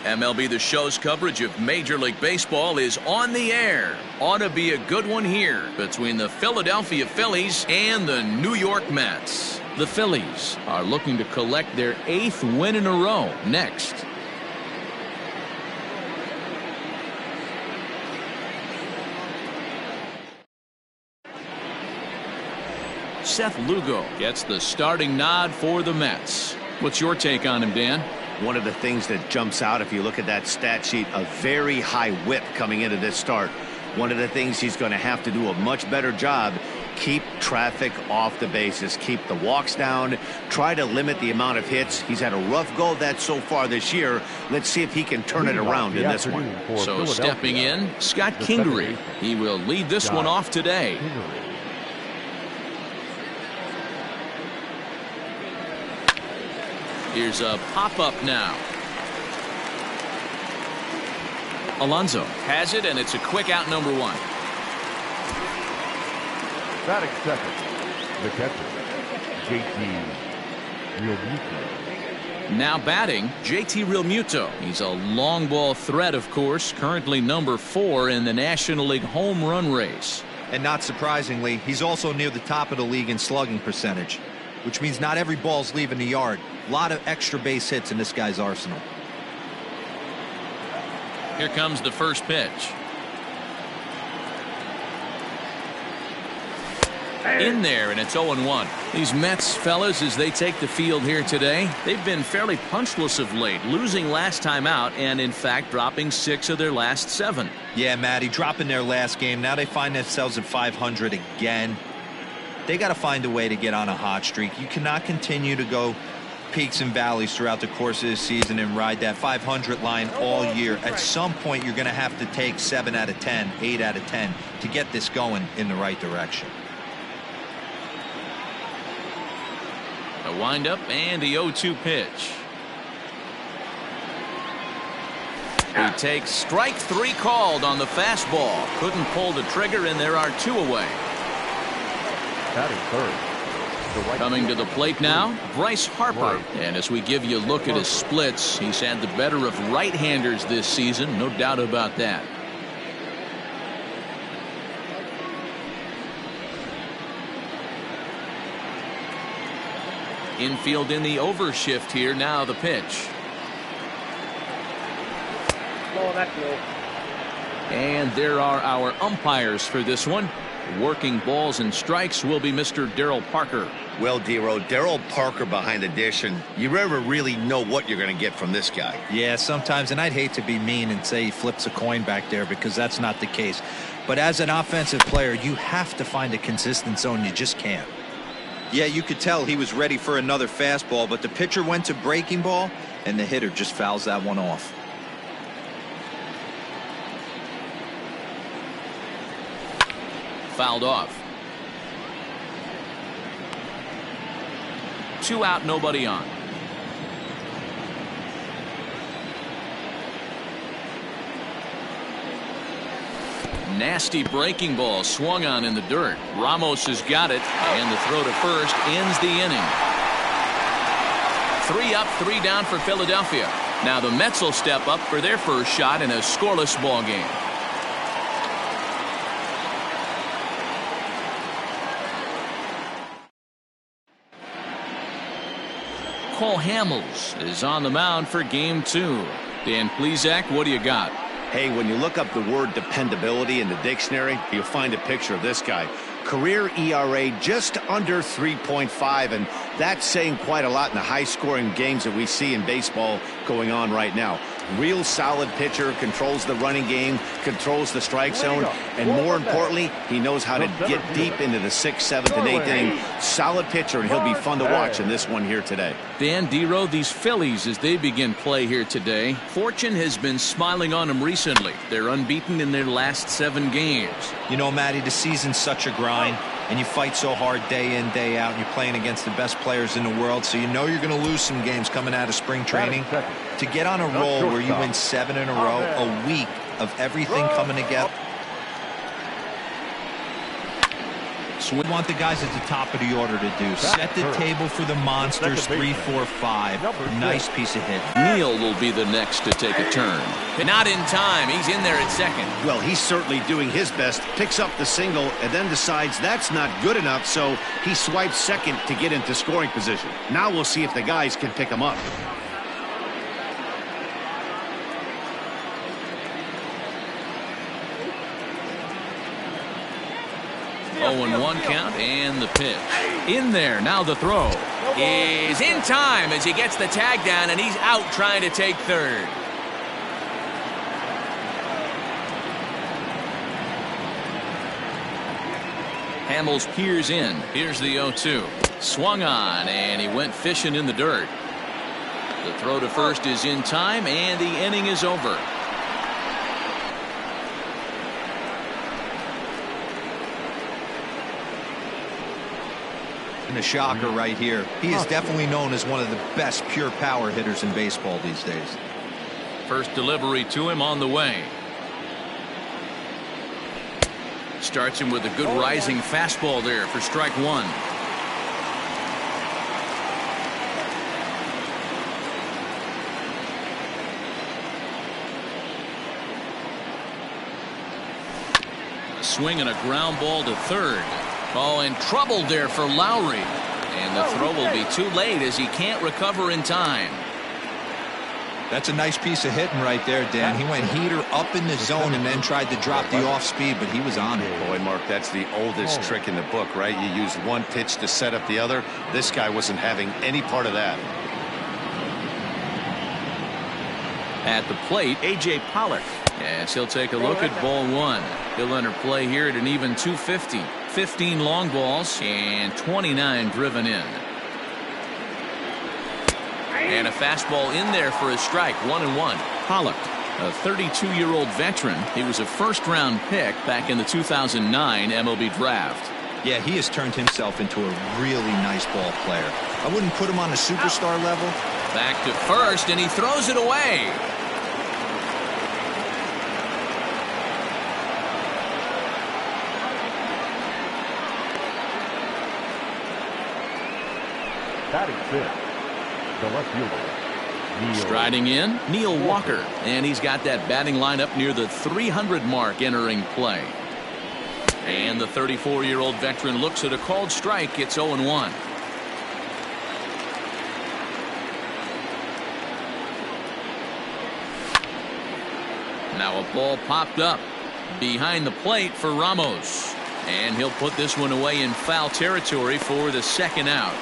MLB The Show's coverage of Major League Baseball is on the air. Ought to be a good one here between the Philadelphia Phillies and the New York Mets. The Phillies are looking to collect their 8th win in a row next. Seth Lugo gets the starting nod for the Mets. What's your take on him, Dan? One of the things that jumps out if you look at that stat sheet, a very high whip coming into this start. One of the things he's going to have to do a much better job, keep traffic off the bases, keep the walks down, try to limit the amount of hits. He's had a rough go of that so far this year. Let's see if he can turn it around in this one. So stepping in, Scott Kingery. He will lead this one off today. Here's a pop-up now. Alonso has it, and it's a quick out, number 1. Batting second, the catcher, JT Rilmuto. Now batting, JT Rilmuto. He's a long ball threat, of course, currently number 4 in the National League home run race. And not surprisingly, he's also near the top of the league in slugging percentage, which means not every ball's leaving the yard. A lot of extra base hits in this guy's arsenal. Here comes the first pitch. In there, and it's 0-1. These Mets fellas, as they take the field here today, they've been fairly punchless of late, losing last time out and in fact dropping 6 of their last 7. Yeah, Matty, dropping their last game. Now they find themselves at 500 again. They got to find a way to get on a hot streak. You cannot continue to go peaks and valleys throughout the course of the season and ride that 500 line all year. At some point, you're going to have to take 7 out of 10, 8 out of 10 to get this going in the right direction. A windup and the 0-2 pitch. He takes strike 3 called on the fastball. Couldn't pull the trigger, and there are 2 away. Batting third. Coming to the plate now, Bryce Harper. And as we give you a look at his splits, he's had the better of right-handers this season, no doubt about that. Infield in the overshift here. Now the pitch. And there are our umpires for this one. Working balls and strikes will be Mr. Darryl Parker. Well, Dero, Darryl Parker behind the dish, and you never really know what you're going to get from this guy. Yeah, sometimes, and I'd hate to be mean and say he flips a coin back there because that's not the case. But as an offensive player, you have to find a consistent zone. You just can't. Yeah, you could tell he was ready for another fastball, but the pitcher went to breaking ball, and the hitter just fouls that one off. Fouled off. 2 out, nobody on. Nasty breaking ball swung on in the dirt. Ramos has got it, and the throw to first ends the inning. 3 up, 3 down for Philadelphia. Now the Mets will step up for their first shot in a scoreless ball game. Cole Hamels is on the mound for game 2. Dan Plesac, what do you got? Hey, when you look up the word dependability in the dictionary, you'll find a picture of this guy. Career ERA just under 3.5, and that's saying quite a lot in the high-scoring games that we see in baseball going on right now. Real solid pitcher, controls the running game, controls the strike zone, and more importantly, he knows how to get deep into the 6th, 7th, and 8th inning. Solid pitcher, and he'll be fun to watch in this one here today. Dan Dero, these Phillies, as they begin play here today, fortune has been smiling on them recently. They're unbeaten in their last 7 games. You know, Matty, the season's such a grind, and you fight so hard day in, day out, and you're playing against the best players in the world, so you know you're going to lose some games coming out of spring training. To get on a roll where you win 7 in a row, a week of everything coming together. Swing. Want the guys at the top of the order to do. Set the table for the monsters. 3, 4, 5. Nice piece of hit. Neal will be the next to take a turn. Not in time. He's in there at second. Well, he's certainly doing his best. Picks up the single and then decides that's not good enough, so he swipes second to get into scoring position. Now we'll see if the guys can pick him up. 0-1 count and the pitch. In there. Now the throw is in time as he gets the tag down, and he's out trying to take third. Hamels peers in. Here's the 0-2. Swung on, and he went fishing in the dirt. The throw to first is in time, and the inning is over. And a shocker right here. He is definitely known as one of the best pure power hitters in baseball these days. First delivery to him on the way. Starts him with a good rising fastball there for strike one. A swing and a ground ball to third. Oh, and trouble there for Lowry. And the throw will be too late as he can't recover in time. That's a nice piece of hitting right there, Dan. He went heater up in the zone and then tried to drop the off speed, but he was on it. Boy, Mark, that's the oldest trick in the book, right? You use one pitch to set up the other. This guy wasn't having any part of that. At the plate, A.J. Pollock. Yes, he'll take a look at ball one. He'll enter play here at an even 250. 15 long balls and 29 driven in. And a fastball in there for a strike. 1-1. Pollock, a 32-year-old veteran. He was a first-round pick back in the 2009 MLB draft. Yeah, he has turned himself into a really nice ball player. I wouldn't put him on a superstar level. Back to first, and he throws it away. Batting fifth, the left fielder, Striding in, Neil Walker. And he's got that batting lineup near the 300 mark entering play. And the 34-year-old veteran looks at a called strike. It's 0-1. Now a ball popped up behind the plate for Ramos. And he'll put this one away in foul territory for the second out.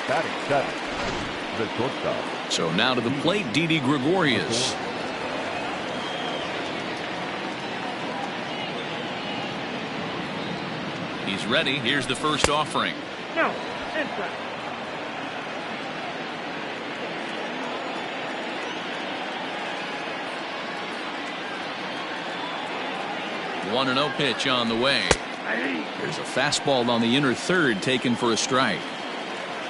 batting seventh, the shortstop. So now to the plate, Didi Gregorius. He's ready. Here's the first offering. No, inside. One 1-0 pitch on the way. There's a fastball on the inner third taken for a strike.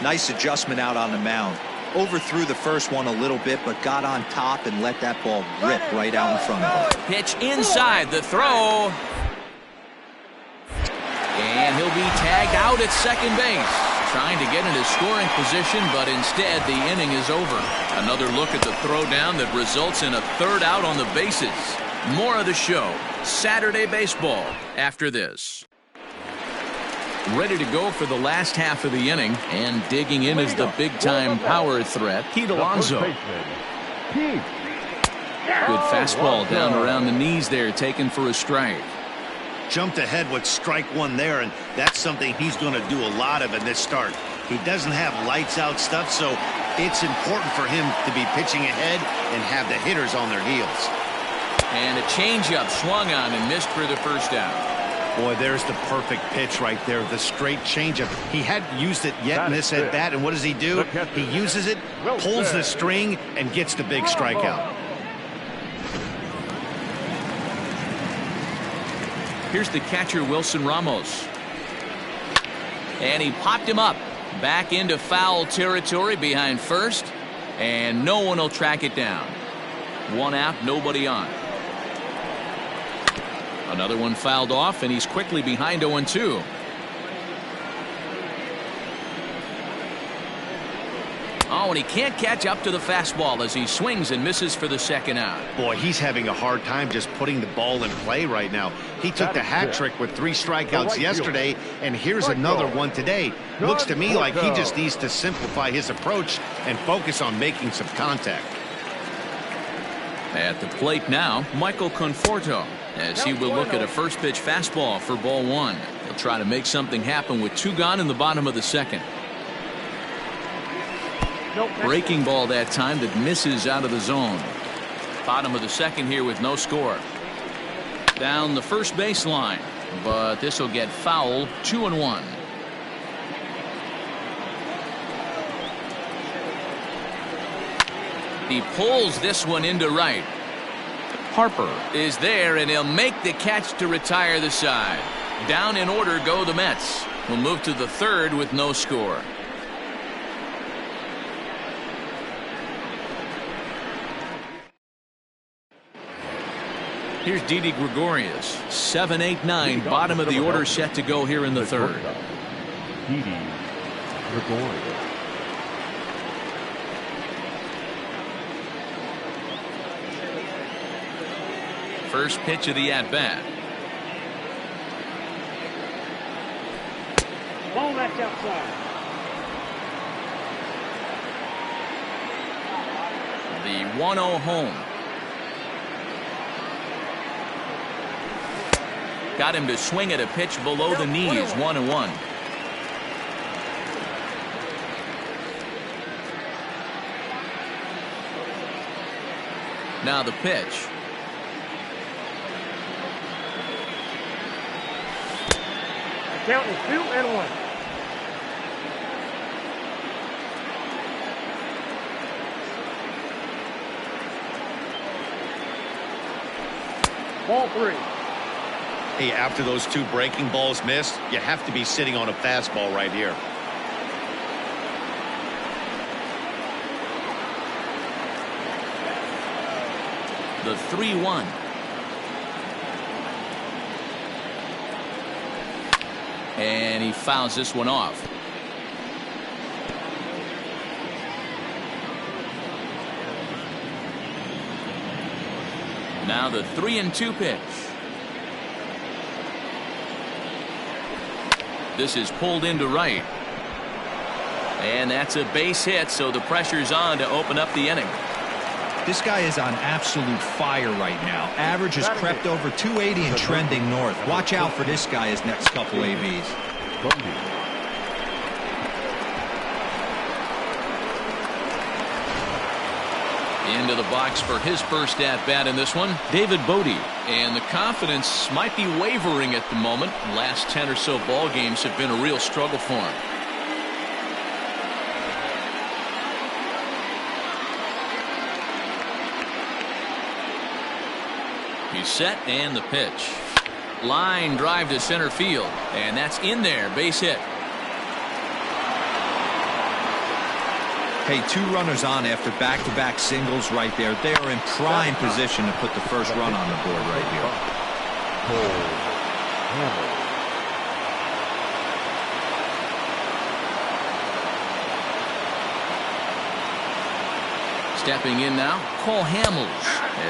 Nice adjustment out on the mound. Overthrew the first one a little bit, but got on top and let that ball rip right out in front of him. Pitch inside the throw. And he'll be tagged out at second base. Trying to get into scoring position, but instead the inning is over. Another look at the throwdown that results in a third out on the bases. More of the show, Saturday Baseball, after this. Ready to go for the last half of the inning, and digging in is the big-time power threat, Pete Alonso. Good fastball down around the knees there, taken for a strike. Jumped ahead with strike one there, and that's something he's going to do a lot of in this start. He doesn't have lights out stuff, so it's important for him to be pitching ahead and have the hitters on their heels. And a changeup swung on and missed for the first out. Boy, there's the perfect pitch right there, the straight changeup. He hadn't used it yet in this at bat, and what does he do? He uses it, pulls the string, and gets the big strikeout. Here's the catcher, Wilson Ramos. And he popped him up. Back into foul territory behind first. And no one will track it down. One out, nobody on. Another one fouled off, and he's quickly behind 0-2. Oh, and he can't catch up to the fastball as he swings and misses for the second out. Boy, he's having a hard time just putting the ball in play right now. He took the hat trick with 3 strikeouts yesterday, and here's another one today. Looks to me like he just needs to simplify his approach and focus on making some contact. At the plate now, Michael Conforto, as he will look at a first pitch fastball for ball 1. He'll try to make something happen with 2 gone in the bottom of the second. Breaking ball that time that misses out of the zone. Bottom of the second here with no score. Down the first baseline, but this will get foul. 2-1. He pulls this one into right. Harper is there, and he'll make the catch to retire the side. Down in order go the Mets. We'll move to the third with no score. Here's Didi Gregorius. 7, 8, 9. Bottom of the order set to go here in the third. Didi Gregorius. First pitch of the at-bat. Ball that's outside. The 1-0 home. Got him to swing at a pitch below the knees. 1-1. Now the pitch. Count is 2-1. Ball 3. Hey, after those 2 breaking balls missed, you have to be sitting on a fastball right here. The 3-1. And he fouls this one off. Now the 3-2 pitch. This is pulled into right. And that's a base hit, so the pressure's on to open up the inning. This guy is on absolute fire right now. Average has crept over 280 and trending north. Watch out for this guy his next couple ABs. Into the box for his first at-bat in this one, David Bodie. And the confidence might be wavering at the moment. Last 10 or so ball games have been a real struggle for him. He's set, and the pitch. Line drive to center field, and that's in there. Base hit. Hey, 2 runners on after back-to-back singles right there. They are in prime position to put the first run on the board right here. Stepping in now, Cole Hamels,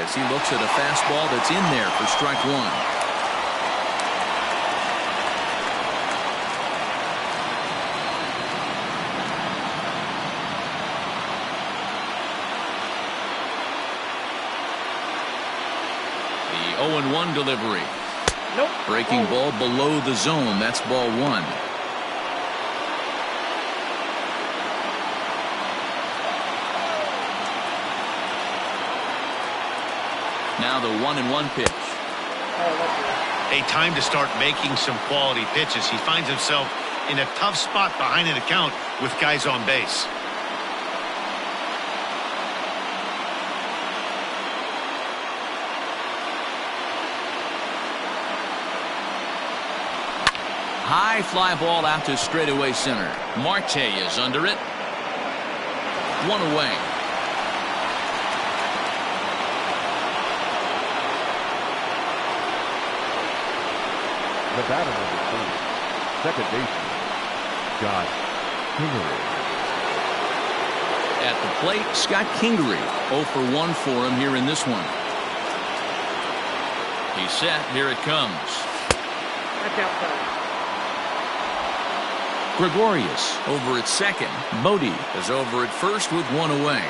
as he looks at a fastball that's in there for strike 1. The 0-1 delivery. Nope. Breaking ball below the zone. That's ball 1. Now the 1-1 pitch. A time to start making some quality pitches. He finds himself in a tough spot behind an account with guys on base. High fly ball out to straightaway center. Marte is under it. 1 away. batter number 4, second baseman, Scott Kingery. At the plate, Scott Kingery. 0 for 1 for him here in this one. He's set. Here it comes. That's outside. Gregorius over at second. Bodie is over at first with one away.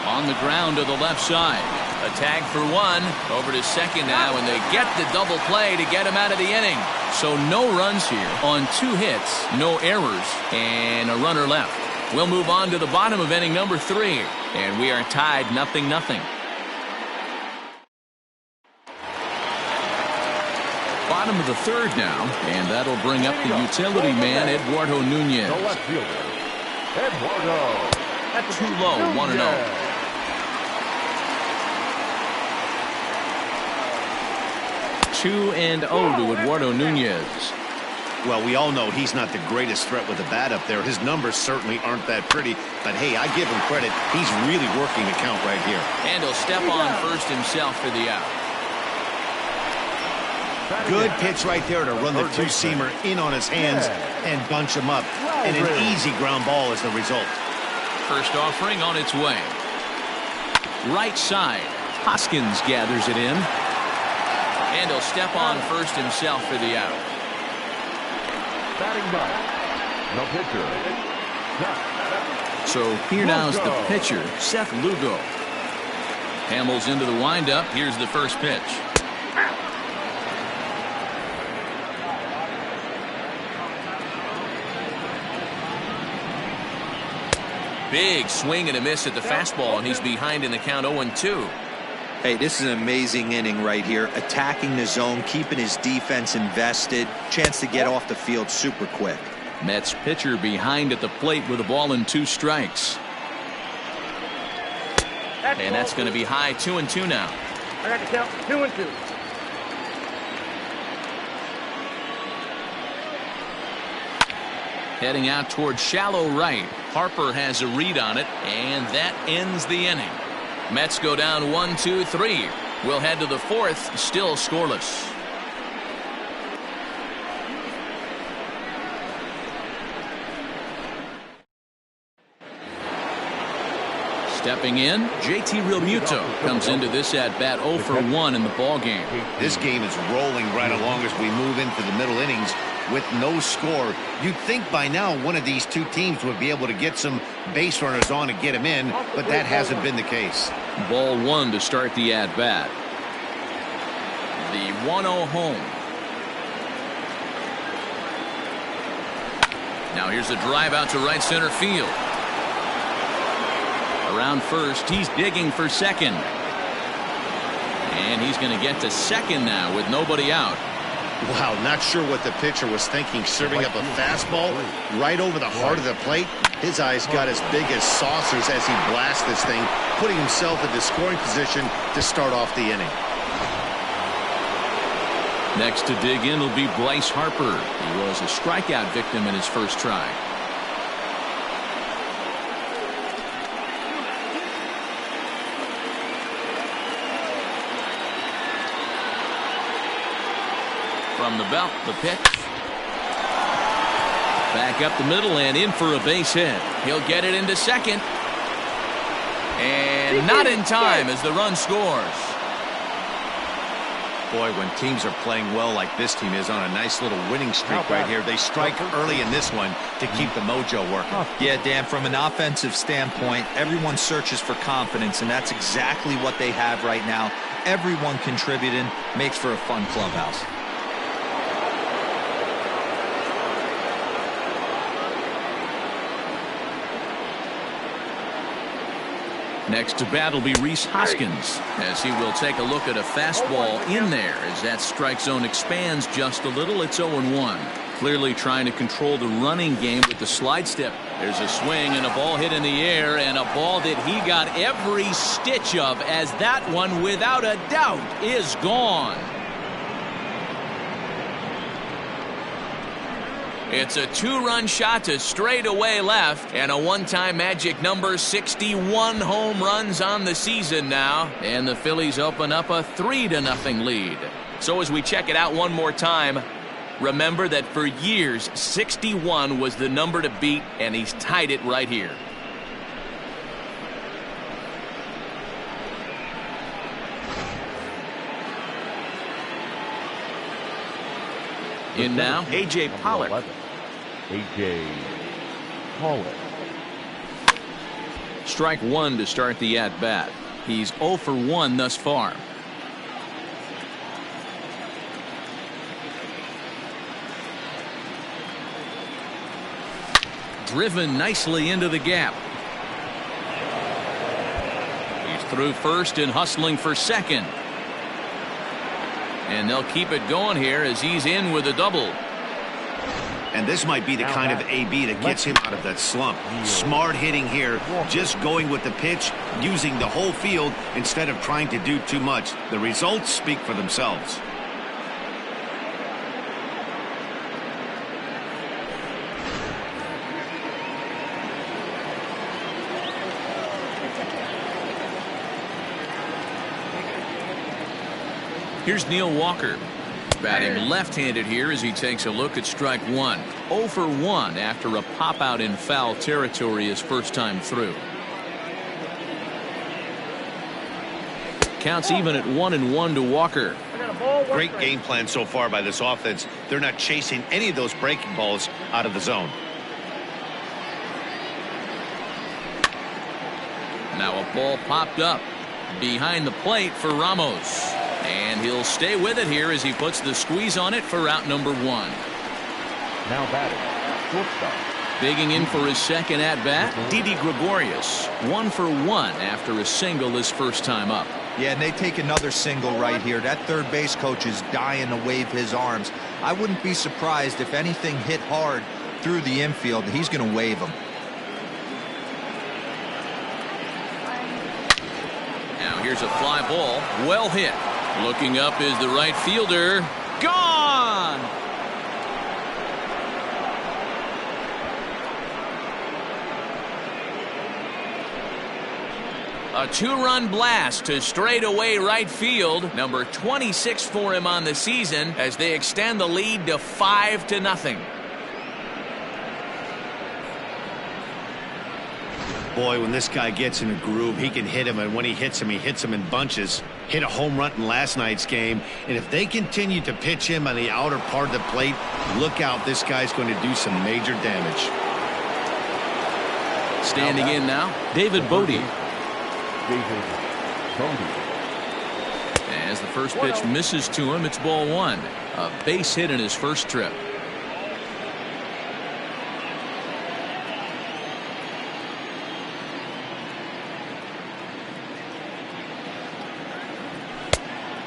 On the ground to the left side. A tag for one. Over to second now, and they get the double play to get him out of the inning. So no runs here on 2 hits, no errors, and a runner left. We'll move on to the bottom of inning number 3, and we are tied 0-0. Bottom of the 3rd now, and that'll bring up the utility man, Eduardo Nunez. The left fielder, Eduardo. Too low, 1-0. 2-0 to Eduardo Nunez. Well, we all know he's not the greatest threat with the bat up there. His numbers certainly aren't that pretty, but hey, I give him credit. He's really working the count right here. And he'll step on first himself for the out. Good pitch right there to run the two-seamer in on his hands and bunch him up. And an easy ground ball is the result. First offering on its way. Right side. Hoskins gathers it in. And he'll step on first himself for the out. Batting box, the pitcher. So here now is the pitcher, Seth Lugo. Hamels into the windup. Here's the first pitch. Big swing and a miss at the fastball, and he's behind in the count 0-2. Hey, this is an amazing inning right here. Attacking the zone, keeping his defense invested. Chance to get off the field super quick. Mets pitcher behind at the plate with a ball and 2 strikes. And that's going to be high, 2-2 now. I got the count 2-2. Heading out towards shallow right. Harper has a read on it, and that ends the inning. Mets go down 1-2-3. We'll head to the 4th, still scoreless. Stepping in, JT Rilmuto comes into this at-bat 0 for 1 in the ballgame. This game is rolling right along as we move into the middle innings with no score. You'd think by now one of these two teams would be able to get some base runners on and get him in, but that hasn't been the case. Ball 1 to start the at-bat. The 1-0 home. Now here's a drive out to right center field. Around first, he's digging for second. And he's going to get to second now with nobody out. Wow, not sure what the pitcher was thinking, serving up a fastball right over the heart of the plate. His eyes got as big as saucers as he blasts this thing, putting himself into scoring position to start off the inning. Next to dig in will be Bryce Harper. He was a strikeout victim in his first try. From the belt, the pitch. Back up the middle and in for a base hit. He'll get it into second. And not in time as the run scores. Boy, when teams are playing well like this team is on a nice little winning streak right here, they strike early in this one to keep the mojo working. Yeah, Dan, from an offensive standpoint, everyone searches for confidence, and that's exactly what they have right now. Everyone contributing makes for a fun clubhouse. Next to bat will be Rhys Hoskins, as he will take a look at a fastball in there as that strike zone expands just a little. It's 0-1. Clearly trying to control the running game with the slide step. There's a swing and a ball hit in the air, and a ball that he got every stitch of, as that one, without a doubt, is gone. It's a two-run shot to straightaway left, and a one-time magic number, 61 home runs on the season now, and the Phillies open up a 3-0 lead. So as we check it out one more time, remember that for years 61 was the number to beat, and he's tied it right here. In now, A.J. Pollock. A.J. Pollock. Strike one to start the at-bat. He's 0 for 1 thus far. Driven nicely into the gap. He's through first and hustling for second. And they'll keep it going here as he's in with a double. And this might be the kind of AB that gets him out of that slump. Smart hitting here, just going with the pitch, using the whole field instead of trying to do too much. The results speak for themselves. Here's Neil Walker, batting left-handed here as he takes a look at strike one. 0 for 1 after a pop-out in foul territory his first time through. Counts even at 1-1 to Walker. Great game plan so far by this offense. They're not chasing any of those breaking balls out of the zone. Now a ball popped up behind the plate for Ramos. And he'll stay with it here as he puts the squeeze on it for out number 1. Now batting, shortstop. Bigging in for his second at-bat, Didi Gregorius. 1 for 1 after a single his first time up. Yeah, and they take another single right here. That third base coach is dying to wave his arms. I wouldn't be surprised if anything hit hard through the infield. He's going to wave them. Now here's a fly ball, well hit. Looking up is the right fielder. Gone! A two-run blast to straightaway right field. Number 26 for him on the season as they extend the lead to 5-0. Boy, when this guy gets in a groove, he can hit him, and when he hits him in bunches. Hit a home run in last night's game, and if they continue to pitch him on the outer part of the plate, look out, this guy's going to do some major damage. Standing in now, David Bodie. As the first pitch misses to him, it's ball 1. A base hit in his first trip.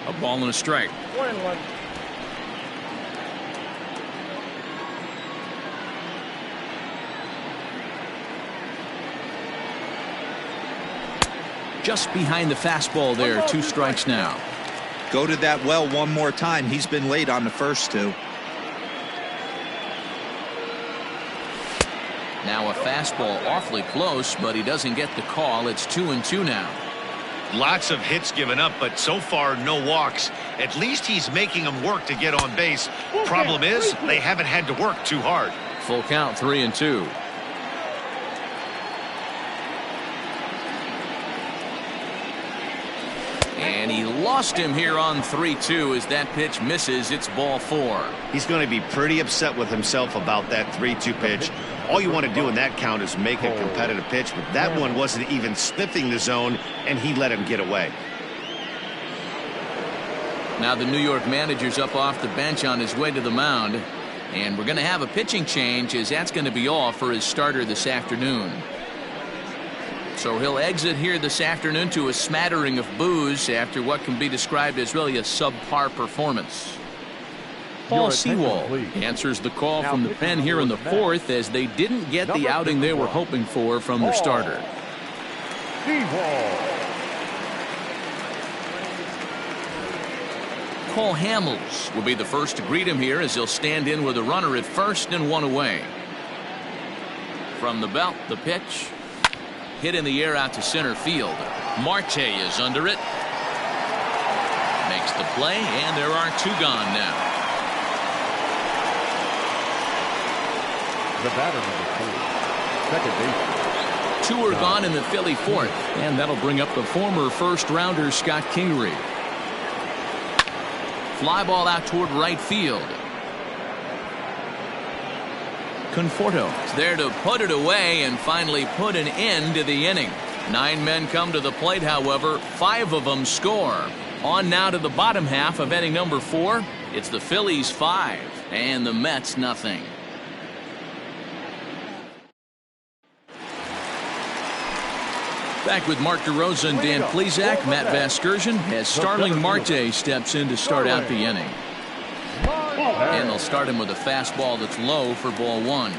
A ball and a strike. 1-1. Just behind the fastball there. 2 strikes now. Go to that well one more time. He's been late on the first 2. Now a fastball awfully close, but he doesn't get the call. It's 2-2 now. Lots of hits given up, but so far no walks. At least he's making them work to get on base. Problem is, they haven't had to work too hard. Full count, 3-2. And he lost him here on 3-2 as that pitch misses. It's ball 4. He's going to be pretty upset with himself about that 3-2 pitch. All you want to do in that count is make a competitive pitch, but that one wasn't even sniffing the zone, and he let him get away. Now the New York manager's up off the bench on his way to the mound, and we're going to have a pitching change as that's going to be all for his starter this afternoon. So he'll exit here this afternoon to a smattering of boos after what can be described as really a subpar performance. Paul Sewall answers the call from the pen here in the 4th as they didn't get the outing they were hoping for from their starter. Cole Hamels will be the first to greet him here as he'll stand in with a runner at first and one away. From the belt, the pitch. Hit in the air out to center field. Marte is under it. Makes the play, and there are two gone now. The batter, number 4, second baseman. Two are gone in the Philly fourth, and that'll bring up the former first-rounder Scott Kingery. Fly ball out toward right field. Conforto is there to put it away and finally put an end to the inning. 9 men come to the plate, however. 5 of them score. On now to the bottom half of inning number 4. It's the Phillies 5 and the Mets nothing. Back with Mark DeRosa and Dan Plesac. Matt Vasgersian as Starling Marte steps in to start out the inning. And they'll start him with a fastball that's low for ball 1.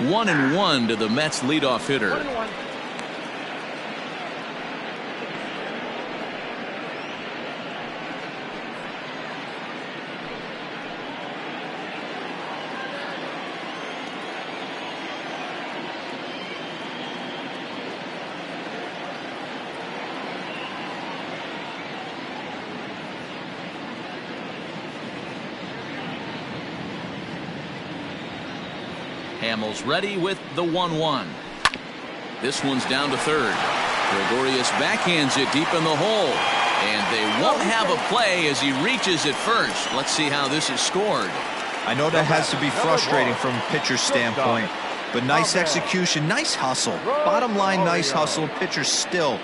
One and one to the Mets leadoff hitter. 1-1. Hamels ready with the 1-1. This one's down to third. Gregorius backhands it deep in the hole. And they won't have a play as he reaches it first. Let's see how this is scored. I know that has to be frustrating from a pitcher's standpoint, but nice execution, nice hustle. Bottom line, nice hustle. Pitcher's still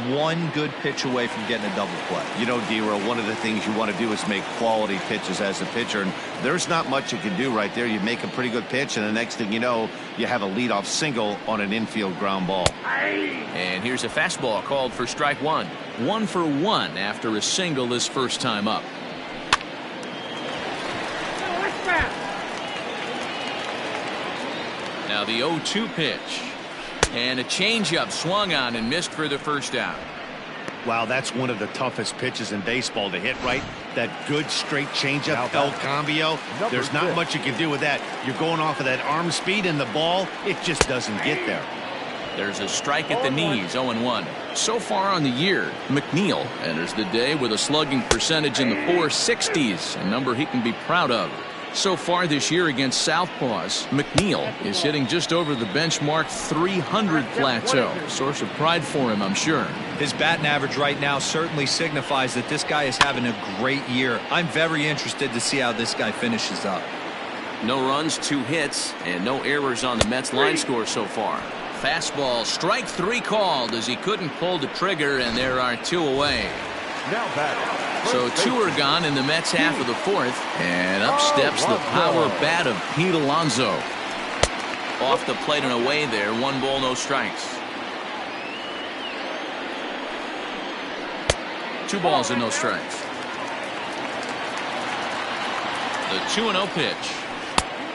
one good pitch away from getting a double play. You know, D-Roll, one of the things you want to do is make quality pitches as a pitcher, and there's not much you can do right there. You make a pretty good pitch, and the next thing you know, you have a leadoff single on an infield ground ball. And here's a fastball called for strike 1. 1 for 1 after a single his first time up. Now the 0-2 pitch. And a changeup swung on and missed for the first out. Wow, that's one of the toughest pitches in baseball to hit, right? That good straight changeup, El Cambio. There's not much you can do with that. You're going off of that arm speed, and the ball, it just doesn't get there. There's a strike at the knees, 0-1. So far on the year, McNeil enters the day with a slugging percentage in the 460s, a number he can be proud of. So far this year against Southpaws, McNeil is hitting just over the benchmark 300 plateau. Source of pride for him, I'm sure. His batting average right now certainly signifies that this guy is having a great year. I'm very interested to see how this guy finishes up. No runs, 2 hits, and no errors on the Mets line score so far. Fastball, strike 3 called as he couldn't pull the trigger, and there are 2 away. Now back. So 2 are gone in the Mets half of the 4th, and up steps the power bat of Pete Alonso. Off the plate and away there, 1 ball, no strikes. 2 balls and no strikes. The 2-0 pitch.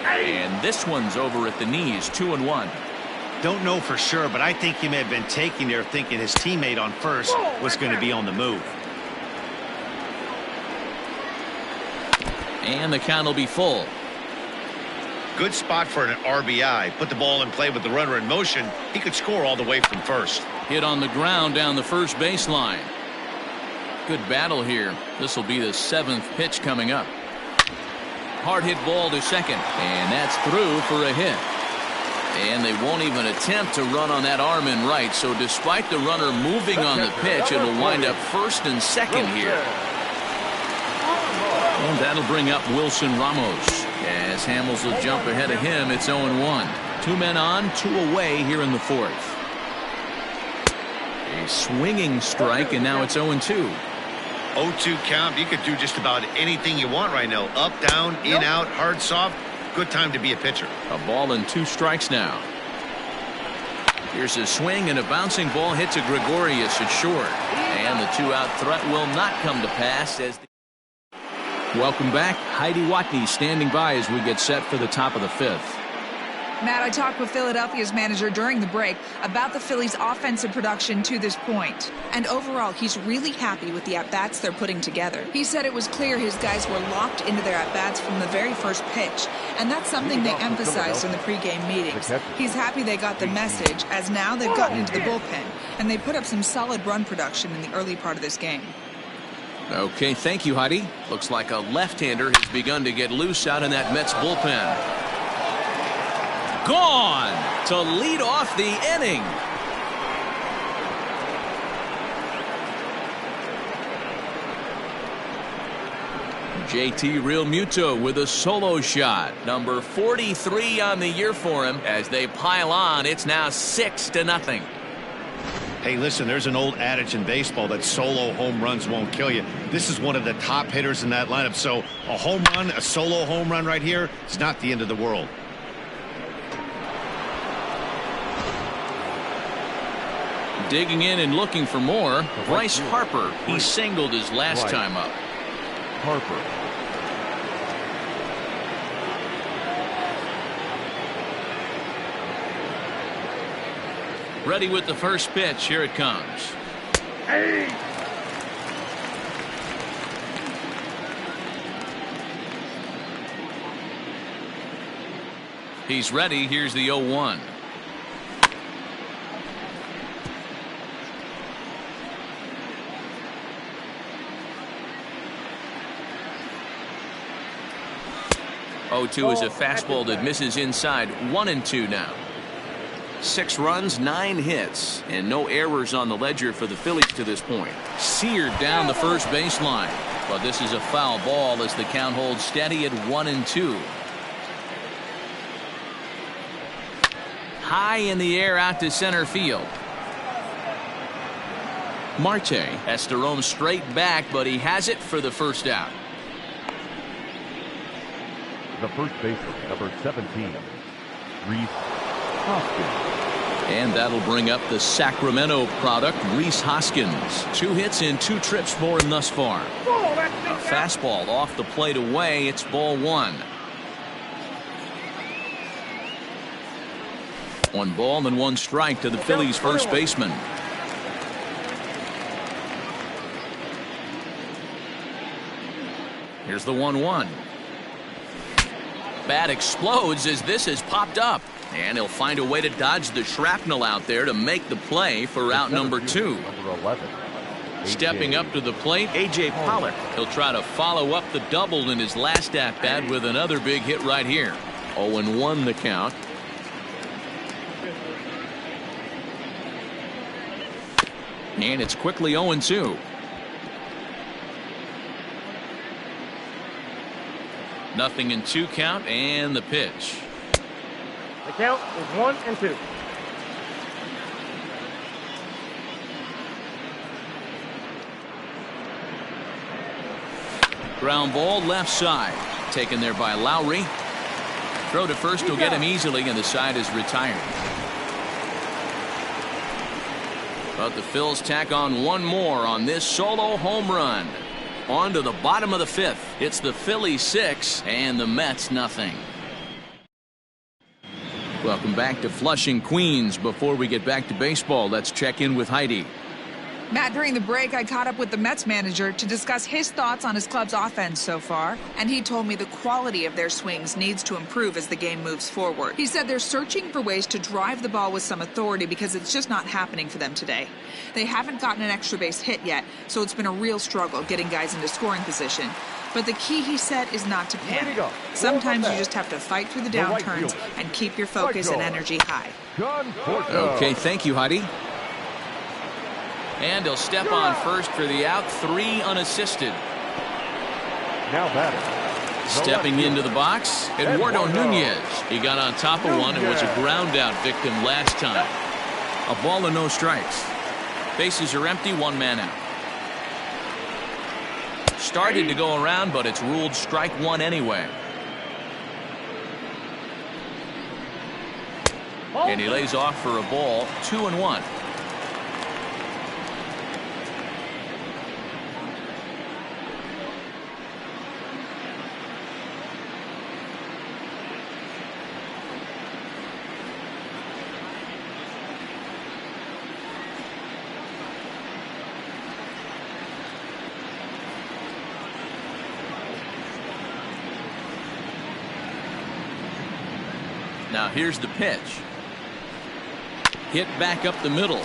And this one's over at the knees, 2-1. Don't know for sure, but I think he may have been taking there thinking his teammate on first was going to be on the move. And the count will be full. Good spot for an RBI. Put the ball in play with the runner in motion. He could score all the way from first. Hit on the ground down the first baseline. Good battle here. This will be the 7th pitch coming up. Hard hit ball to second, and that's through for a hit. And they won't even attempt to run on that arm in right, so despite the runner moving on the pitch, it'll wind up first and second here. And that'll bring up Wilson Ramos. As Hamels will jump ahead of him, it's 0-1. 2 men on, 2 away here in the 4th. A swinging strike, and now it's 0-2. 0-2 count. You could do just about anything you want right now. Up, down, in, out, hard, soft. Good time to be a pitcher. A ball and 2 strikes now. Here's a swing, and a bouncing ball hits a Gregorius at short. And the 2-out threat will not come to pass. Welcome back. Heidi Watney standing by as we get set for the top of the 5th. Matt, I talked with Philadelphia's manager during the break about the Phillies' offensive production to this point. And overall, he's really happy with the at-bats they're putting together. He said it was clear his guys were locked into their at-bats from the very first pitch. And that's something they emphasized in the pregame meetings. He's happy they got the message, as now they've gotten into the bullpen. And they put up some solid run production in the early part of this game. Okay, thank you, Heidi. Looks like a left-hander has begun to get loose out in that Mets bullpen. Gone to lead off the inning. JT Rilmuto with a solo shot. Number 43 on the year for him. As they pile on, it's now 6-0. Hey, listen, there's an old adage in baseball that solo home runs won't kill you. This is one of the top hitters in that lineup. So a home run, a solo home run right here, it's not the end of the world. Digging in and looking for more, Bryce Harper. He singled his last time up. Harper. Ready with the first pitch. Here it comes. Hey! He's ready. Here's the 0-1. Oh-2 is a fastball that misses inside. 1-2 now. 6 runs, 9 hits, and no errors on the ledger for the Phillies to this point. Seared down the first baseline, but this is a foul ball as the count holds steady at 1-2. High in the air out to center field. Marte has to roam straight back, but he has it for the first out. The first baseman, number 17, Rhys Hoskins. And that'll bring up the Sacramento product, Rhys Hoskins. 2 hits in 2 trips for him thus far. A fastball off the plate away. It's ball 1. 1 ball and 1 strike to the Phillies' first baseman. Here's the 1-1. Bat explodes as this has popped up, and he'll find a way to dodge the shrapnel out there to make the play for out number 2. Number 11. Stepping up to the plate, A.J. Pollock. He'll try to follow up the double in his last at-bat with another big hit right here. 0-1 the count. And it's quickly 0-2. Nothing in 2 count, and the pitch. The count is 1-2. Ground ball left side. Taken there by Lowry. Throw to first will get him easily, and the side is retired. But the Phils tack on 1 more on this solo home run. On to the bottom of the 5th. It's the Phillies 6 and the Mets nothing. Welcome back to Flushing, Queens. Before we get back to baseball, let's check in with Heidi. Matt, during the break, I caught up with the Mets manager to discuss his thoughts on his club's offense so far, and he told me the quality of their swings needs to improve as the game moves forward. He said they're searching for ways to drive the ball with some authority because it's just not happening for them today. They haven't gotten an extra base hit yet, so it's been a real struggle getting guys into scoring position. But the key, he said, is not to panic. Sometimes you just have to fight through the downturns and keep your focus and energy high. Okay, thank you, Heidi. And he'll step on first for the out. 3 unassisted. Now batting. Stepping into the box, Eduardo Nunez. He got on top of one and was a ground out victim last time. A ball and no strikes. Bases are empty, one man out. Started to go around, but it's ruled strike one anyway. And he lays off for a ball, 2-1. Now here's the pitch. Hit back up the middle.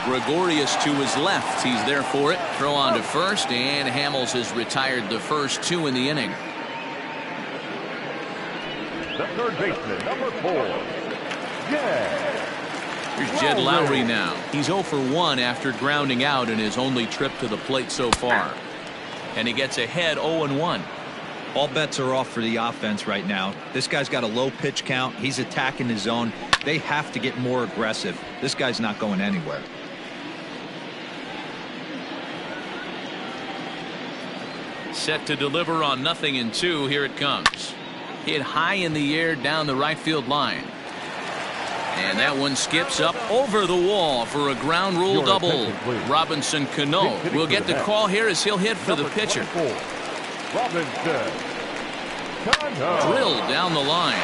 Gregorius to his left. He's there for it. Throw on to first, and Hamels has retired the first two in the inning. The third baseman, number 4, Jed. Here's Jed Lowry now. He's 0 for 1 after grounding out in his only trip to the plate so far. And he gets ahead 0-1. All bets are off for the offense right now. This guy's got a low pitch count. He's attacking his zone. They have to get more aggressive. This guy's not going anywhere. Set to deliver on 0-2. Here it comes. Hit high in the air down the right field line. And that one skips up over the wall for a ground rule double. Robinson Cano will get the call here as he'll hit for the pitcher. Robinson Cano. Drilled down the line.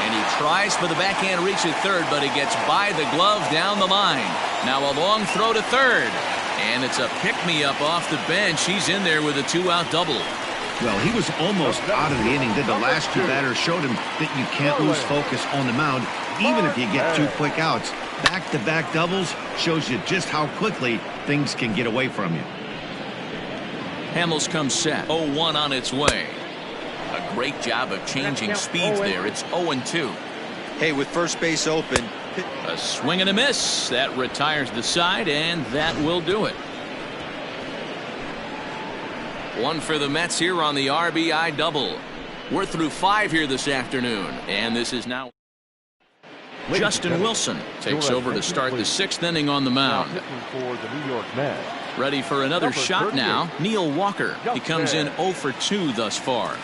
And he tries for the backhand reach at third, but he gets by the glove down the line. Now a long throw to third. And it's a pick-me-up off the bench. He's in there with a 2-out double. Well, he was almost out of the inning. Did the last two batters showed him that you can't lose focus on the mound, even if you get 2 quick outs. Back-to-back doubles shows you just how quickly things can get away from you. Hamels comes set. 0-1 on its way. A great job of changing speeds there. It's 0-2. Hey, with first base open. A swing and a miss. That retires the side, and that will do it. One for the Mets here on the RBI double. We're through 5 here this afternoon, and this is now Justin Wilson takes over to start the 6th inning on the mound. For the New York Mets. Ready for another shot now. Neil Walker. He comes in 0 for 2 thus far.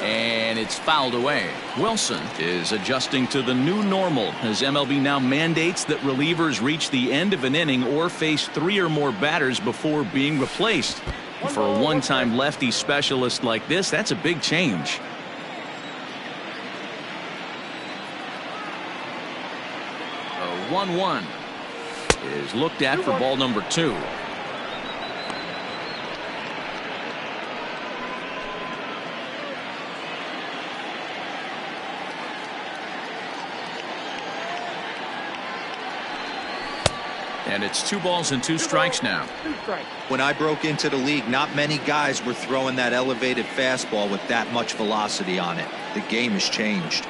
And it's fouled away. Wilson is adjusting to the new normal as MLB now mandates that relievers reach the end of an inning or face 3 or more batters before being replaced. For a one-time lefty specialist like this, that's a big change. A 1-1 is looked at for ball number 2. And it's 2 balls and 2 strikes now. When I broke into the league, not many guys were throwing that elevated fastball with that much velocity on it. The game has changed.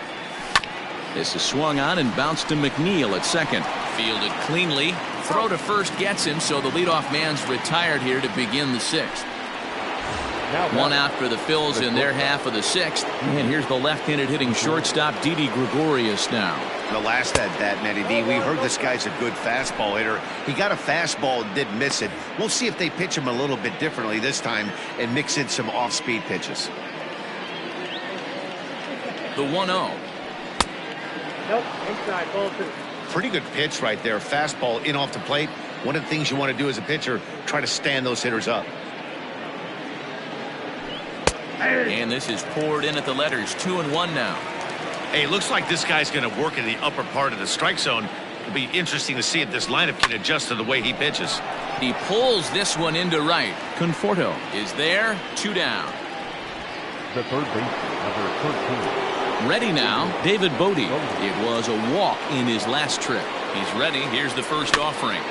This is swung on and bounced to McNeil at second. Fielded cleanly. Throw to first gets him, so the leadoff man's retired here to begin the 6th. 1 out for the Phils in their half of the 6th. And here's the left-handed hitting shortstop Didi Gregorius now. The last at that, Matty D, we heard this guy's a good fastball hitter. He got a fastball and did miss it. We'll see if they pitch him a little bit differently this time and mix in some off-speed pitches. The 1-0. Nope, inside, ball 2. Pretty good pitch right there. Fastball in off the plate. One of the things you want to do as a pitcher, try to stand those hitters up. And this is poured in at the letters. 2-1 now. Hey, looks like this guy's going to work in the upper part of the strike zone. It'll be interesting to see if this lineup can adjust to the way he pitches. He pulls this one into right. Conforto is there. 2 down. The third baseman, number 13. Ready now, David Bodie. It was a walk in his last trip. He's ready. Here's the first offering.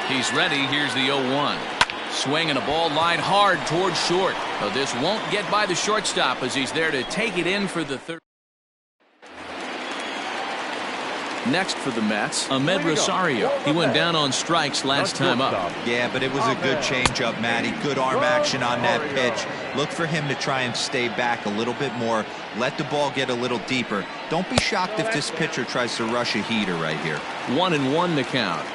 He's ready. Here's the 0-1. Swing and a ball line hard towards short. But this won't get by the shortstop as he's there to take it in for the third. Next for the Mets, Ahmed Rosario. He went down on strikes last time up. Yeah, but it was a good changeup, Matty. Good arm action on that pitch. Look for him to try and stay back a little bit more. Let the ball get a little deeper. Don't be shocked if this pitcher tries to rush a heater right here. 1-1 to count.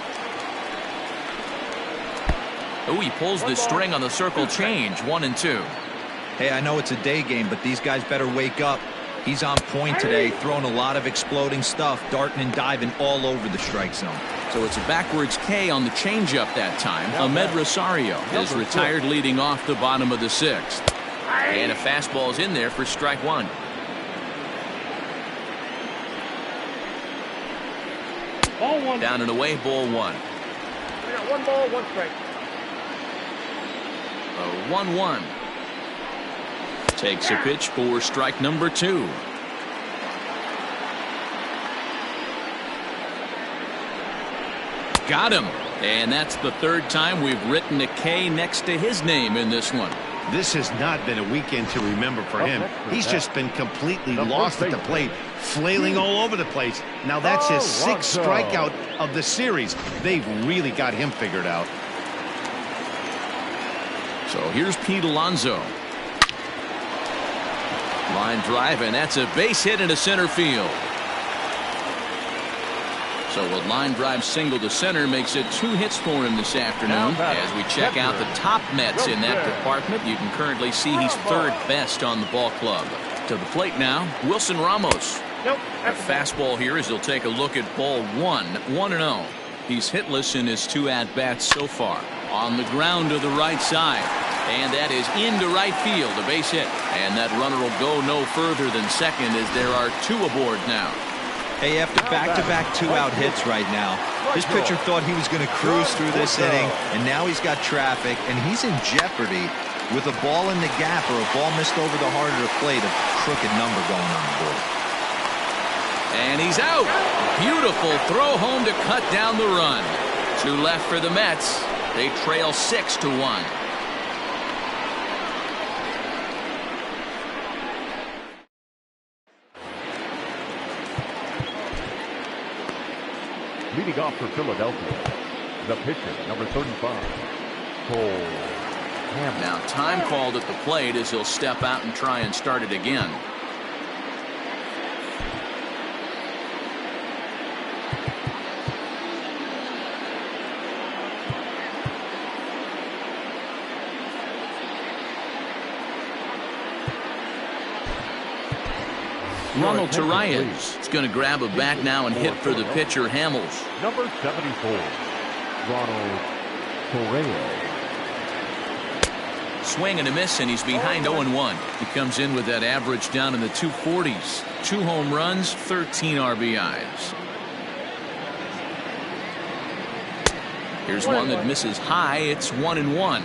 Oh, he pulls the string on the circle change. 1-2. Hey, I know it's a day game, but these guys better wake up. He's on point today, throwing a lot of exploding stuff, darting and diving all over the strike zone. So it's a backwards K on the changeup that time. Ahmed Rosario is retired leading off the bottom of the 6th. And a fastball's in there for strike 1. Ball 1. Down and away, ball 1. We got 1 ball, 1 strike. 1-1. Takes a pitch for strike number 2. Got him. And that's the 3rd time we've written a K next to his name in this one. This has not been a weekend to remember for him. He's just been completely lost at the plate, flailing all over the place. Now that's his 6th strikeout of the series. They've really got him figured out. So here's Pete Alonso. Line drive, and that's a base hit into center field. So a line drive single to center makes it 2 hits for him this afternoon. As we check out the top Mets in that department, you can currently see he's 3rd best on the ball club. To the plate now, Wilson Ramos. A fastball here as he'll take a look at ball 1, 1-0. He's hitless in his 2 at-bats so far. On the ground to the right side. And that is into right field, a base hit. And that runner will go no further than second as there are 2 aboard now. Hey, after back-to-back 2-out hits right now, this pitcher thought he was going to cruise through this inning, and now he's got traffic, and he's in jeopardy with a ball in the gap or a ball missed over the heart of the plate, a crooked number going on the board. And he's out. Beautiful throw home to cut down the run. 2 left for the Mets. They trail 6-1. Leading off for Philadelphia, the pitcher, number 35, Cole. Now time called at the plate as he'll step out and try and start it again. Ronald Torreyes is going to grab a bat now and hit for the pitcher, Hamels. Number 74, Ronald Torreyes. Swing and a miss, and he's behind 0-1. He comes in with that average down in the 240s. 2 home runs, 13 RBIs. Here's one that misses high. It's 1-1.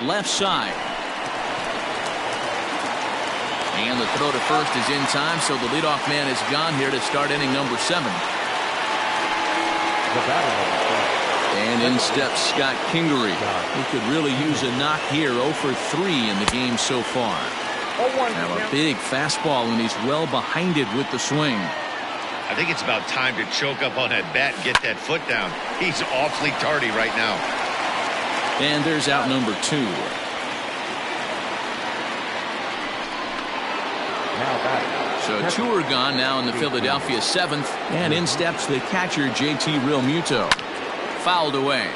Left side. And the throw to first is in time, so the leadoff man is gone here to start inning number 7. And in steps Scott Kingery, who could really use a knock here. 0 for 3 in the game so far. Now a big fastball, and he's well behind it with the swing. I think it's about time to choke up on that bat and get that foot down. He's awfully tardy right now. And there's out number 2. So 2 are gone now in the Philadelphia 7th. And in steps the catcher, JT Rilmuto. Fouled away.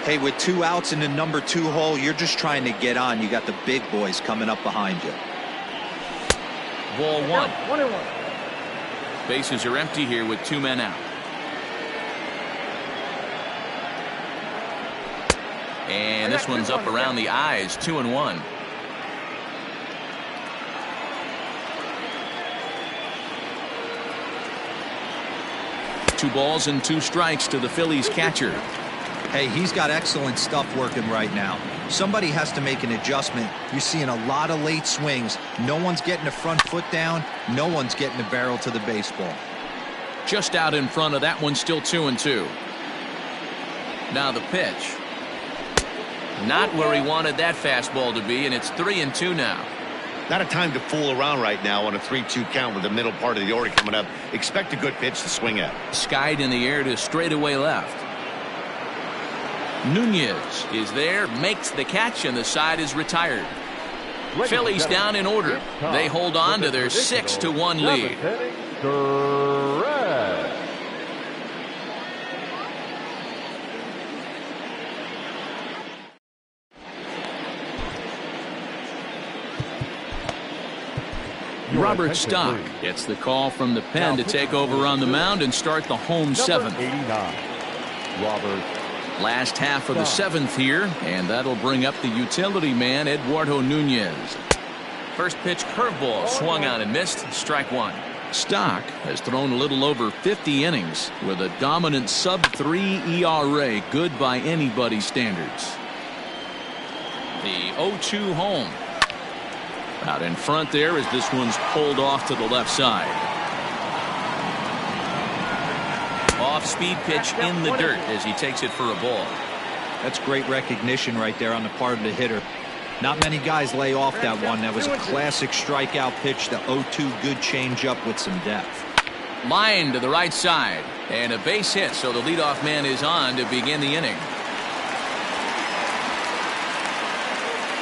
Hey, with 2 outs in the number 2 hole, you're just trying to get on. You got the big boys coming up behind you. Ball 1. 1-1. Bases are empty here with 2 men out. And this one's up around the eyes. 2-1. Two balls and 2 strikes to the Phillies catcher. Hey, he's got excellent stuff working right now. Somebody has to make an adjustment. You're seeing a lot of late swings. No one's getting the front foot down. No one's getting the barrel to the baseball. Just out in front of that one, still 2-2. Now the pitch. Not where he wanted that fastball to be, and it's 3-2 now. Not a time to fool around right now on a 3-2 count with the middle part of the order coming up. Expect a good pitch to swing at. Skied in the air to straightaway left. Nunez is there, makes the catch, and the side is retired. Phillies down in order. They hold on to their 6-1 lead. Robert Stock gets the call from the pen to take over on the mound and start the home seventh. Robert. Last half of the seventh here, and that'll bring up the utility man, Eduardo Nunez. First pitch curveball swung on and missed. Strike one. Stock has thrown a little over 50 innings with a dominant sub-3 ERA, good by anybody's standards. The 0-2 home. Out in front there as this one's pulled off to the left side. Off-speed pitch in the dirt as he takes it for a ball. That's great recognition right there on the part of the hitter. Not many guys lay off that one. That was a classic strikeout pitch. The 0-2 good changeup with some depth. Line to the right side. And a base hit, so the leadoff man is on to begin the inning.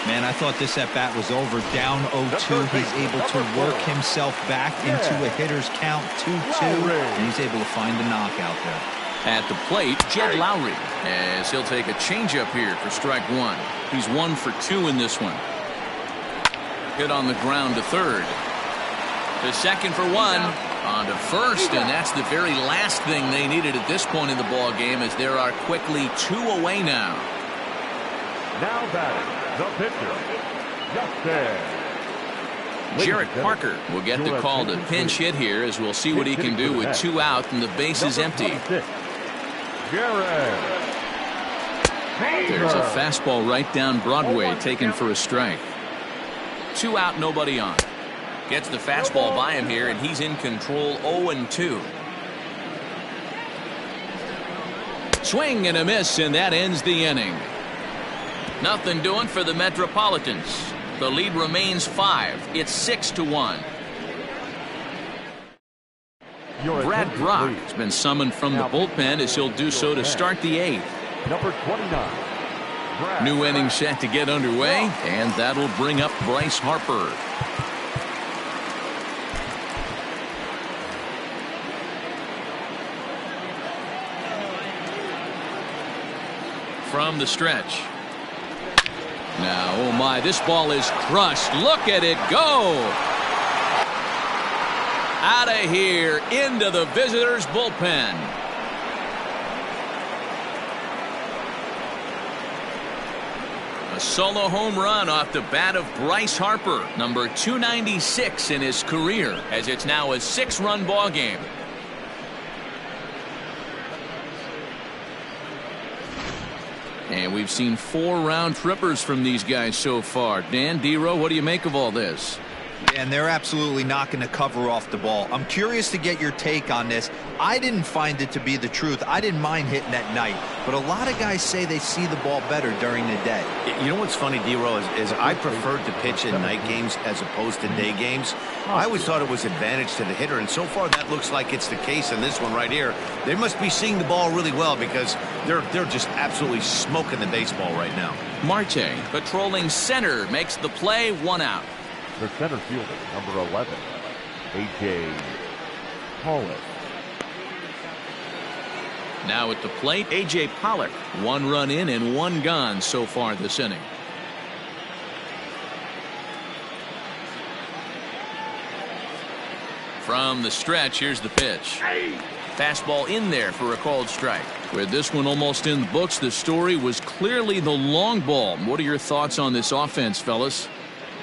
Man, I thought this at-bat was over. Down 0-2. He's able to work himself back into a hitter's count 2-2. And he's able to find the knockout there. At the plate, Jed Lowry, as he'll take a changeup here for strike one. He's 1 for 2 in this one. Hit on the ground to third. To second for 1. On to first, and that's the very last thing they needed at this point in the ball game, as there are quickly 2 away now. Now batting, the pitcher, Justin. Jarrett Parker will get the call to pinch hit here, as we'll see what he can do with 2 out and the base is empty. There's a fastball right down Broadway taken for a strike. 2 out, nobody on. Gets the fastball by him here, and he's in control. 0-2. Swing and a miss, and that ends the inning. Nothing doing for the Metropolitans. The lead remains 5. It's 6-1. Brad Brock has been summoned from the bullpen, as he'll do so to start the 8th. Number 29. New inning set to get underway, and that'll bring up Bryce Harper. From the stretch. Now, oh my, this ball is crushed. Look at it go. Out of here, into the visitors' bullpen. A solo home run off the bat of Bryce Harper, number 296 in his career, as it's now a 6-run ball game. And we've seen 4 round trippers from these guys so far. Dan, D-Row, what do you make of all this? And they're absolutely not going to cover off the ball. I'm curious to get your take on this. I didn't find it to be the truth. I didn't mind hitting at night, but a lot of guys say they see the ball better during the day. You know what's funny, D-Row, is I preferred to pitch in night games as opposed to day games. I always thought it was advantage to the hitter, and so far that looks like it's the case in this one right here. They must be seeing the ball really well, because they're just absolutely smoking the baseball right now. Marte, patrolling center, makes the play. 1 out. The center fielder, number 11, A.J. Pollock. Now at the plate, A.J. Pollock. 1 run in and 1 gone so far this inning. From the stretch, here's the pitch. Fastball in there for a called strike. With this one almost in the books, the story was clearly the long ball. What are your thoughts on this offense, fellas?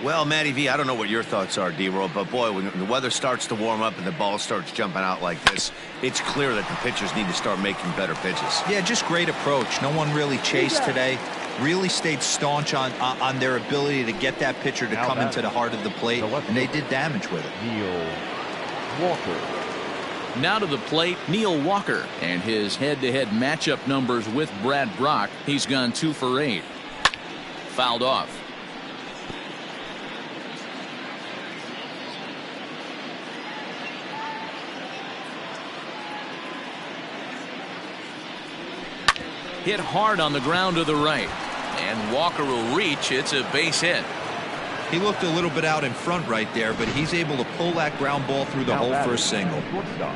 Well, Matty V, I don't know what your thoughts are, D-Roll, but boy, when the weather starts to warm up and the ball starts jumping out like this, it's clear that the pitchers need to start making better pitches. Yeah, just great approach. No one really chased today. Really stayed staunch on their ability to get that pitcher to come into the heart of the plate, and they did damage with it. Neil Walker. Now to the plate, Neil Walker, and his head-to-head matchup numbers with Brad Brock. He's gone 2 for 8. Fouled off. Hit hard on the ground to the right. And Walker will reach. It's a base hit. He looked a little bit out in front right there, but he's able to pull that ground ball through the hole for a single. Shortstop,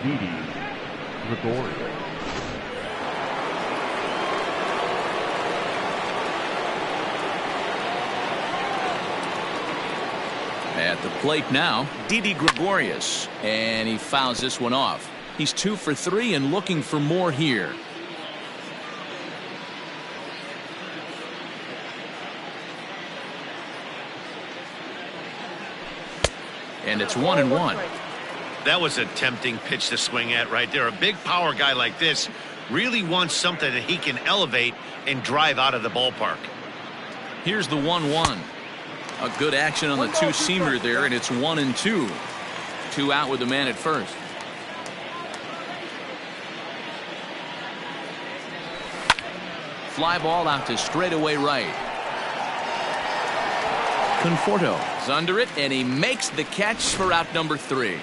Didi Gregorius. At the plate now, Didi Gregorius. And he fouls this one off. He's 2 for 3 and looking for more here. And it's 1-1. That was a tempting pitch to swing at right there. A big power guy like this really wants something that he can elevate and drive out of the ballpark. Here's the 1-1. A good action on the two-seamer there, and it's 1-2. 2 out with the man at first. Fly ball out to straightaway right. Conforto is under it, and he makes the catch for out number 3.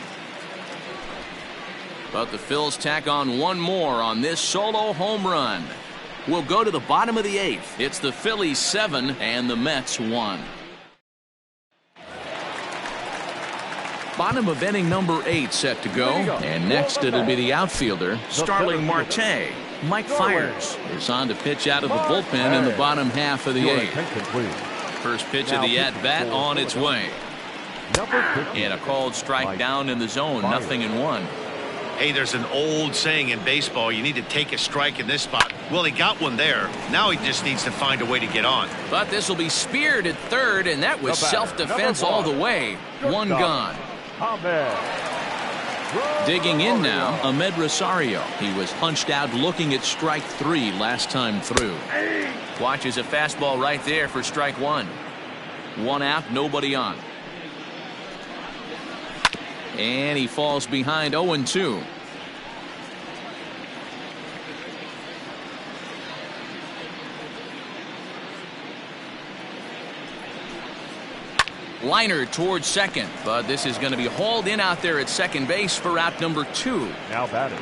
But the Phils tack on one more on this solo home run. We'll go to the bottom of the 8th. It's the Phillies 7 and the Mets 1. Bottom of inning number 8 set to go. And next it'll be the outfielder, Starling Marte. Mike Fiers is on to pitch out of the bullpen in the bottom half of the 8th. First pitch of the at-bat on its way. And a called strike down in the zone, 0-1. Hey, there's an old saying in baseball, you need to take a strike in this spot. Well, he got one there. Now he just needs to find a way to get on. But this will be speared at third, and that was self-defense all the way. One gone. Digging in now, Ahmed Rosario. He was hunched out looking at strike 3 last time through. Watches a fastball right there for strike 1. 1 out, nobody on. And he falls behind 0-2. Liner towards second, but this is going to be hauled in out there at second base for out number 2. Now batting,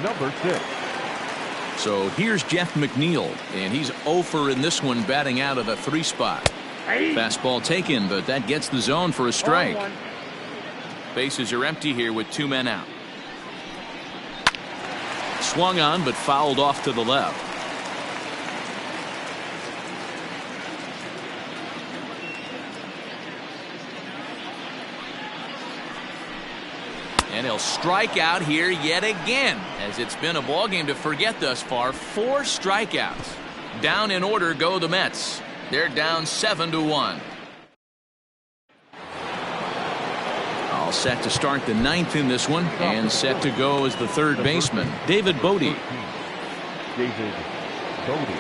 number 6. So here's Jeff McNeil, and he's 0 in this one, batting out of the 3 spot. Fastball taken, but that gets the zone for a strike. Bases are empty here with 2 men out. Swung on, but fouled off to the left. And he'll strike out here yet again, as it's been a ball game to forget thus far. 4 strikeouts. Down in order go the Mets. They're down 7-1. All set to start the 9th in this one, and set to go as the third baseman, David Bodie. David Bodie.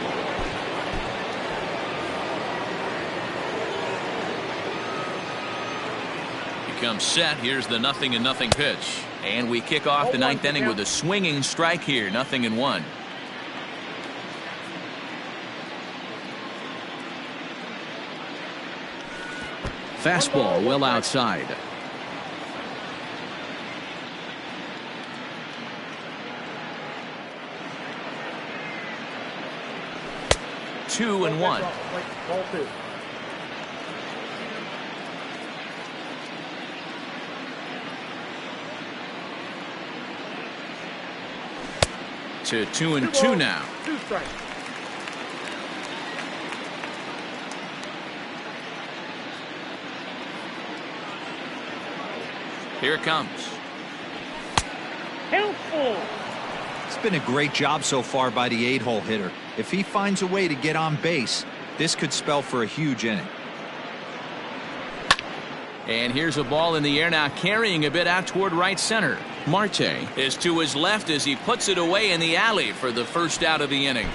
Comes set. Here's the 0-0 pitch, and we kick off the 9th inning with a swinging strike here. 0-1. Fastball well outside. Two and 1. To 2-2 now. 2 strikes. Here it comes. Helpful. It's been a great job so far by the 8-hole hitter. If he finds a way to get on base, this could spell for a huge inning. And here's a ball in the air now, carrying a bit out toward right center. Marte is to his left as he puts it away in the alley for the first out of the inning.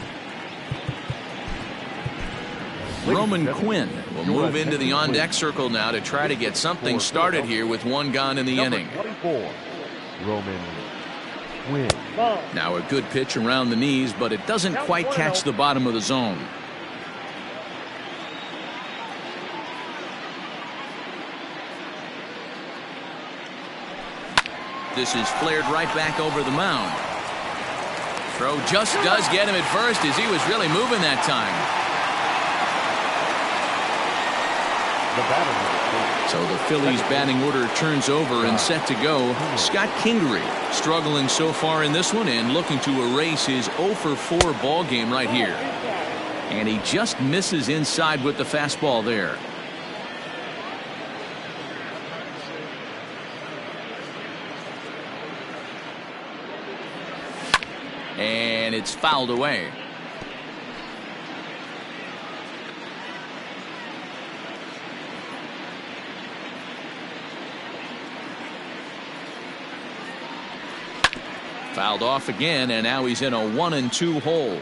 Roman Quinn will move into the on-deck circle now to try to get something started here with 1 gone in the inning. 24, Roman Quinn. Now a good pitch around the knees, but it doesn't quite catch the bottom of the zone. This is flared right back over the mound. Throw just does get him at first as he was really moving that time. So the Phillies batting order turns over and set to go. Scott Kingery struggling so far in this one and looking to erase his 0 for 4 ball game right here. And he just misses inside with the fastball there. And it's fouled away. Fouled off again, and now he's in a 1-2 hole.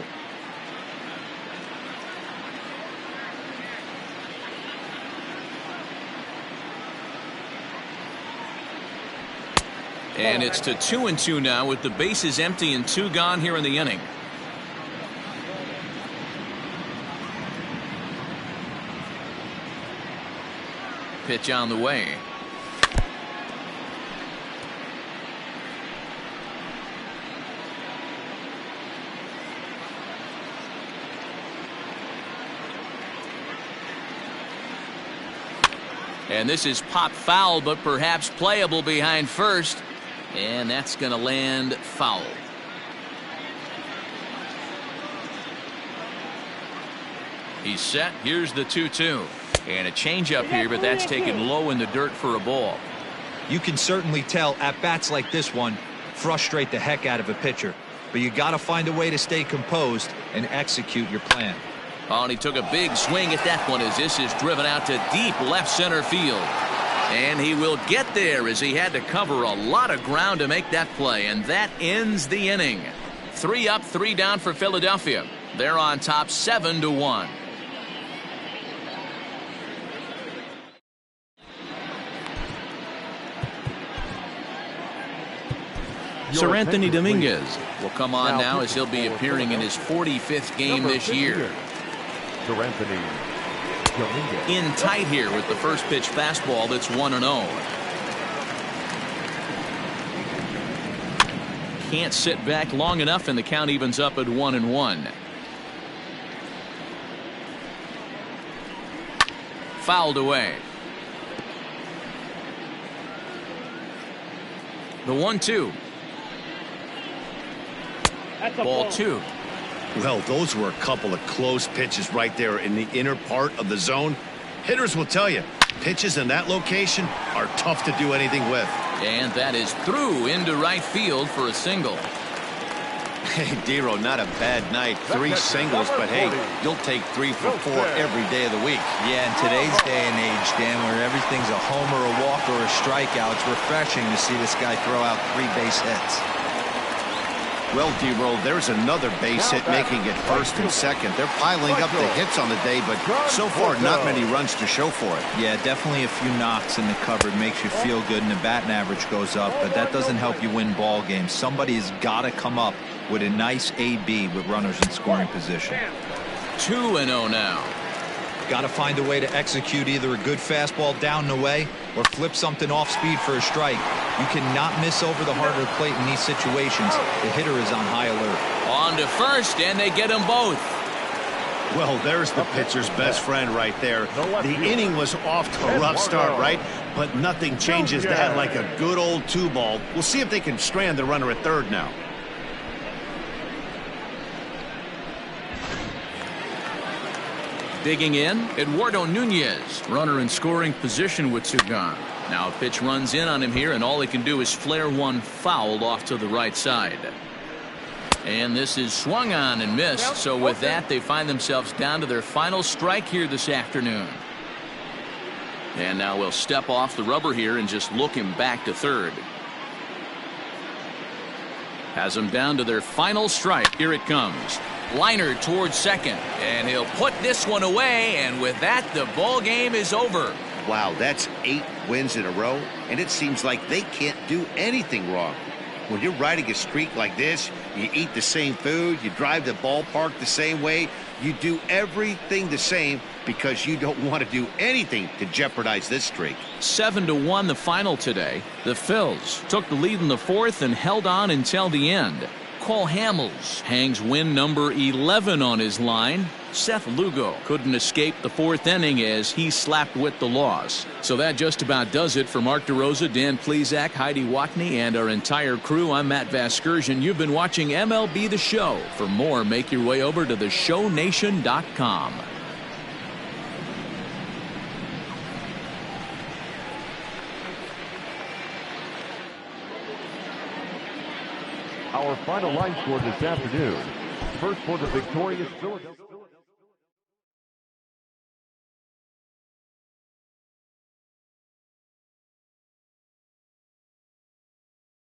And it's to 2-2 now with the bases empty and 2 gone here in the inning. Pitch on the way. And this is pop foul, but perhaps playable behind first. And that's going to land foul. He's set. Here's the 2-2. And a changeup here, but that's taken low in the dirt for a ball. You can certainly tell at bats like this one frustrate the heck out of a pitcher. But you got to find a way to stay composed and execute your plan. Oh, and he took a big swing at that one as this is driven out to deep left center field. And he will get there as he had to cover a lot of ground to make that play. And that ends the inning. 3 up, 3 down for Philadelphia. They're on top 7-1. Sir Anthony Dominguez will come on now as he'll be appearing in his 45th game this year. Sir Anthony Dominguez. In tight here with the first pitch fastball that's 1-0. Can't sit back long enough, and the count evens up at 1-1. Fouled away. The 1-2. Ball 2. Well, those were a couple of close pitches right there in the inner part of the zone. Hitters will tell you, pitches in that location are tough to do anything with. And that is through into right field for a single. Hey, Dero, not a bad night. 3 singles, but hey, you'll take 3 for 4 every day of the week. Yeah, in today's day and age, Dan, where everything's a homer, a walk, or a strikeout, it's refreshing to see this guy throw out 3 base hits. Well, D-Roll, there's another base hit making it first and second. They're piling up the hits on the day, but so far not many runs to show for it. Yeah, definitely a few knocks in the cupboard makes you feel good, and the batting average goes up, but that doesn't help you win ball games. Somebody's got to come up with a nice AB with runners in scoring position. 2-0 now. Got to find a way to execute either a good fastball down the way or flip something off speed for a strike. You cannot miss over the heart of the plate in these situations. The hitter is on high alert. On to first, and they get them both. Well, there's the pitcher's best friend right there. The inning was off to a rough start, right? But nothing changes that like a good old 2-ball. We'll see if they can strand the runner at third now. Digging in, Eduardo Nunez, runner in scoring position with 2 gone. Now a pitch runs in on him here, and all he can do is flare one foul off to the right side. And this is swung on and missed, so with that they find themselves down to their final strike here this afternoon. And now we'll step off the rubber here and just look him back to third. Has them down to their final strike. Here it comes. Liner towards second, and he'll put this one away, and with that the ball game is over. Wow, that's 8 wins in a row, and it seems like they can't do anything wrong. When you're riding a streak like this, you eat the same food, you drive the ballpark the same way, You do everything the same because you don't want to do anything to jeopardize this streak. 7-1 the final today. The Phils took the lead in the fourth and held on until the end. Cole Hamels hangs win number 11 on his line. Seth Lugo couldn't escape the fourth inning as he slapped with the loss. So that just about does it for Mark DeRosa, Dan Plesac, Heidi Watney, and our entire crew. I'm Matt Vasgersian. You've been watching MLB The Show. For more, make your way over to theshownation.com. Our final line score this afternoon. First for the victorious Philadelphia.